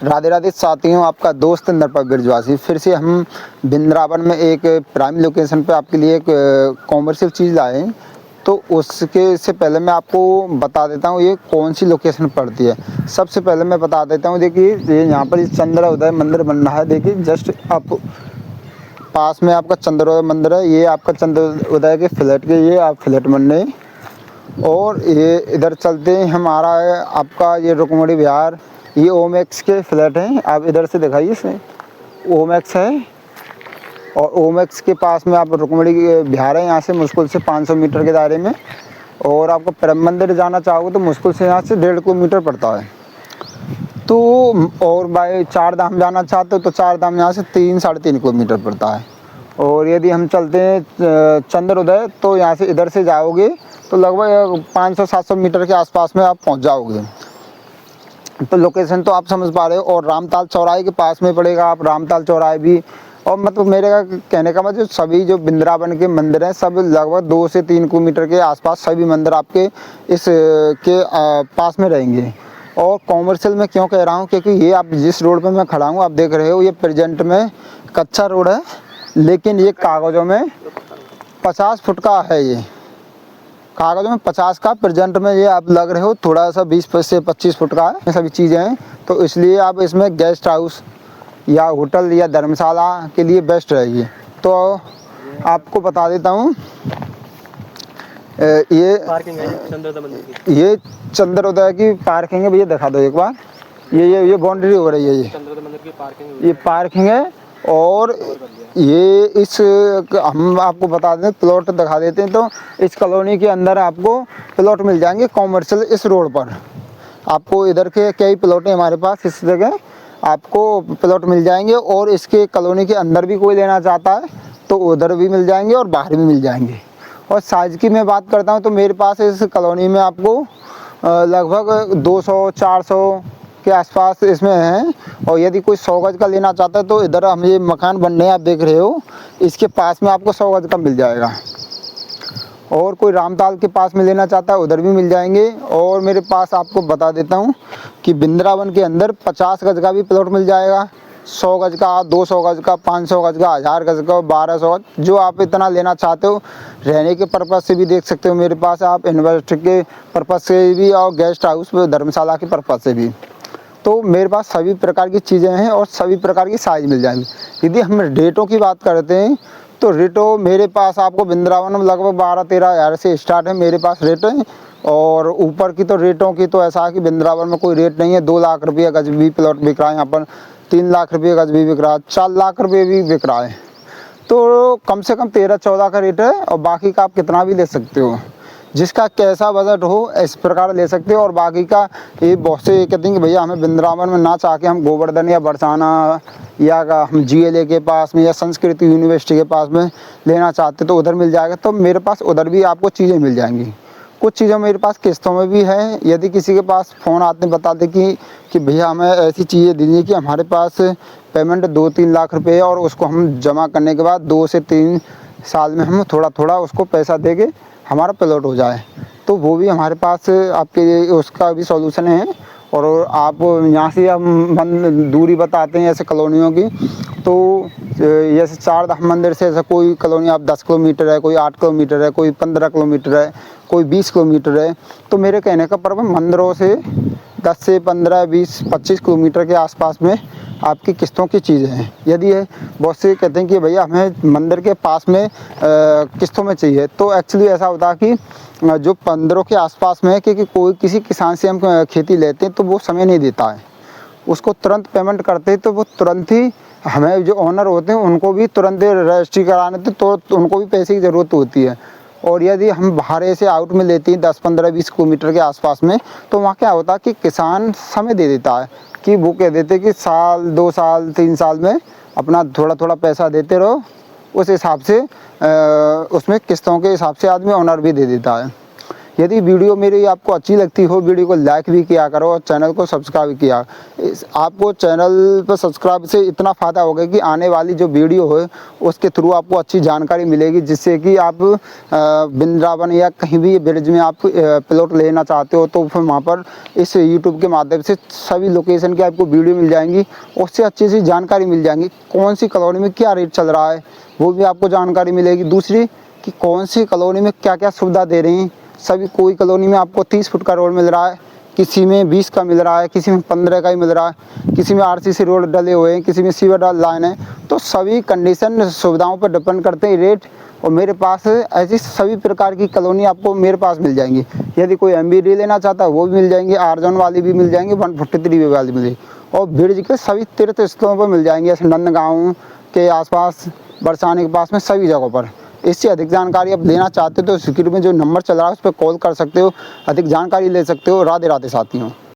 राधे राधे साथियों, आपका दोस्त नरपत ब्रिजवासी फिर से हम वृंदावन में एक प्राइम लोकेशन पे आपके लिए एक कॉमर्शियल चीज़ लाए हैं। तो उसके से पहले मैं आपको बता देता हूँ ये कौन सी लोकेशन पड़ती है। सबसे पहले मैं बता देता हूँ, देखिए ये यहाँ पर चंद्रोदय मंदिर बन रहा है। देखिए जस्ट आप पास में आपका चंद्रोदय मंदिर है। ये आपका चंद्रोदय के फ्लैट के ये आप फ्लैट बन रहे हैं। और ये इधर चलते हैं, हमारा है आपका ये रुक्मणी विहार, ये ओमैक्स के फ्लैट हैं। आप इधर से दिखाइए, इसे ओमैक्स है। और ओमैक्स के पास में आप रुक्मणी विहार है, यहाँ से मुश्किल से 500 मीटर के दायरे में। और आपको प्रेम मंदिर जाना चाहोगे तो मुश्किल से यहाँ से 1.5 किलोमीटर पड़ता है। तो और बाई चार धाम जाना चाहते हो तो चार धाम यहाँ से 3-3.5 किलोमीटर पड़ता है। और यदि हम चलते हैं चंद्रोदय तो यहाँ से इधर से जाओगे तो लगभग 500-700 मीटर के आसपास में आप पहुँच जाओगे। तो लोकेशन तो आप समझ पा रहे हो। और रामताल चौराहे के पास में पड़ेगा, आप रामताल चौराहे भी। और मतलब मेरे का कहने का मतलब सभी जो वृंदावन के मंदिर हैं सब लगभग 2 से 3 किलोमीटर के आसपास सभी मंदिर आपके इस के पास में रहेंगे। और कॉमर्शियल में क्यों कह रहा हूँ, क्योंकि ये आप जिस रोड पे मैं खड़ा हूँ आप देख रहे हो, ये प्रेजेंट में कच्चा रोड है, लेकिन ये कागज़ों में 50 फुट का है। ये कागज़ों में 50 का, प्रेजेंट में ये आप लग रहे हो थोड़ा सा 20 से 25 फुट का है। ये सभी चीज़ें हैं। तो इसलिए आप इसमें गेस्ट हाउस या होटल या धर्मशाला के लिए बेस्ट रहेगी। तो आपको बता देता हूँ ये पार्किंग है चंद्रोदय मंदिर की। ये चंद्रोदय की पार्किंग है भैया, दिखा दो एक बार। ये बाउंड्री हो रही है, ये चंद्रोदय मंदिर की पार्किंग, ये पार्किंग है। और ये इस हम आपको बता दें, प्लॉट दिखा देते हैं। तो इस कॉलोनी के अंदर आपको प्लॉट मिल जाएंगे कॉमर्शियल इस रोड पर। आपको इधर के कई प्लॉट हैं हमारे पास, इस जगह आपको प्लॉट मिल जाएंगे। और इसके कॉलोनी के अंदर भी कोई लेना चाहता है तो उधर भी मिल जाएंगे और बाहर भी मिल जाएंगे। और साइज़ की मैं बात करता हूँ तो मेरे पास इस कॉलोनी में आपको लगभग 200-400 के आसपास इसमें हैं। और यदि कोई 100 गज का लेना चाहता है तो इधर हम ये मकान बन रहे हैं, आप देख रहे हो, इसके पास में आपको 100 गज का मिल जाएगा। और कोई रामताल के पास में लेना चाहता है उधर भी मिल जाएंगे। और मेरे पास आपको बता देता हूँ कि वृंदावन के अंदर 50 गज का भी प्लॉट मिल जाएगा, 100 गज का, 200 गज का, 500 गज का, 1000 गज का, 1200 गज, जो आप इतना लेना चाहते हो। रहने के पर्पज़ से भी देख सकते हो मेरे पास, आप इन्वेस्ट के पर्पज़ से भी, और गेस्ट हाउस धर्मशाला के पर्पज़ से भी। तो मेरे पास सभी प्रकार की चीज़ें हैं और सभी प्रकार की साइज़ मिल जाएंगी। यदि हम रेटों की बात करते हैं तो रेटों मेरे पास आपको वृंदावन में लगभग 12-13 हज़ार से स्टार्ट है मेरे पास रेट है। और ऊपर की तो रेटों की तो ऐसा है कि वृंदावन में कोई रेट नहीं है। 2 लाख रुपये गज भी प्लॉट बिक रहा है यहाँ पर, 3 लाख रुपये गज भी बिक रहा है, 4 लाख रुपये भी बिक रहा है। तो कम से कम 13-14 का रेट है। और बाकी का आप कितना भी ले सकते हो, जिसका कैसा बजट हो इस प्रकार ले सकते हो। और बाकी का ये बहुत से कहते हैं कि भैया हमें वृंदावन में ना चाह के हम गोवर्धन या बरसाना या हम GLA के पास में या संस्कृत यूनिवर्सिटी के पास में लेना चाहते तो उधर मिल जाएगा। तो मेरे पास उधर भी आपको चीज़ें मिल जाएंगी। कुछ चीज़ें मेरे पास किस्तों में भी हैं। यदि किसी के पास फ़ोन आते हैं बताते कि भैया हमें ऐसी चीज़ें दीजिए कि हमारे पास पेमेंट 2-3 लाख रुपये है और उसको हम जमा करने के बाद 2 से 3 साल में हम थोड़ा थोड़ा उसको पैसा देके हमारा प्लॉट हो जाए, तो वो भी हमारे पास आपके उसका भी सॉल्यूशन है। और आप यहाँ से हम दूरी बताते हैं ऐसे कॉलोनियों की, तो जैसे चार धाम मंदिर से ऐसा कोई कॉलोनी आप 10 किलोमीटर है, कोई 8 किलोमीटर है, कोई 15 किलोमीटर है, कोई 20 किलोमीटर है। तो मेरे कहने का पर्व मंदिरों से 10 से 15, 20, 25 किलोमीटर के आसपास में आपकी किस्तों की चीज़ें हैं। यदि है बहुत से कहते हैं कि भैया हमें मंदिर के पास में किस्तों में चाहिए, तो एक्चुअली ऐसा होता है कि जो मंदिरों के आसपास में है, क्योंकि कोई किसी किसान से हम खेती लेते हैं तो वो समय नहीं देता है, उसको तुरंत पेमेंट करते हैं तो वो तुरंत ही हमें जो ओनर होते हैं उनको भी तुरंत रजिस्ट्री कराने थे तो उनको भी पैसे की ज़रूरत होती है। और यदि हम बाहर से आउट में लेते हैं 10, 15, 20 किलोमीटर के आसपास में, तो वहाँ क्या होता है कि किसान समय दे देता है कि वो कह देते कि साल, 2 साल, 3 साल में अपना थोड़ा थोड़ा पैसा देते रहो। उस हिसाब से उसमें किस्तों के हिसाब से आदमी ओनर भी दे देता है। यदि वीडियो मेरी आपको अच्छी लगती हो, वीडियो को लाइक भी किया करो और चैनल को सब्सक्राइब किया। आपको चैनल पर सब्सक्राइब से इतना फ़ायदा होगा कि आने वाली जो वीडियो है उसके थ्रू आपको अच्छी जानकारी मिलेगी, जिससे कि आप वृंदावन या कहीं भी ब्रिज में आप प्लॉट लेना चाहते हो तो फिर वहाँ पर इस यूट्यूब के माध्यम से सभी लोकेशन की आपको वीडियो मिल जाएंगी, उससे अच्छी सी जानकारी मिल जाएंगी। कौन सी कॉलोनी में क्या रेट चल रहा है वो भी आपको जानकारी मिलेगी। दूसरी कि कौन सी कॉलोनी में क्या क्या सुविधा दे रही हैं सभी। कोई कॉलोनी में आपको 30 फुट का रोड मिल रहा है, किसी में 20 का मिल रहा है, किसी में 15 का ही मिल रहा है, किसी में आरसीसी रोड डले हुए हैं, किसी में सीवर लाइन है। तो सभी कंडीशन सुविधाओं पर डिपेंड करते हैं रेट। और मेरे पास ऐसी सभी प्रकार की कॉलोनी आपको मेरे पास मिल जाएंगी। यदि कोई MBD लेना चाहता है वो भी मिल जाएंगी, R-Zone वाली भी मिल जाएंगी, 143 वाली मिल जाएगी। और ब्रिज के सभी तीर्थ स्थलों पर मिल जाएंगे, जैसे नंदगांव के आसपास, बरसाने के पास में, सभी जगहों पर। इससे अधिक जानकारी आप लेना चाहते हो तो स्क्रीन में जो नंबर चल रहा है उस पर कॉल कर सकते हो, अधिक जानकारी ले सकते हो। राधे राधे साथियों।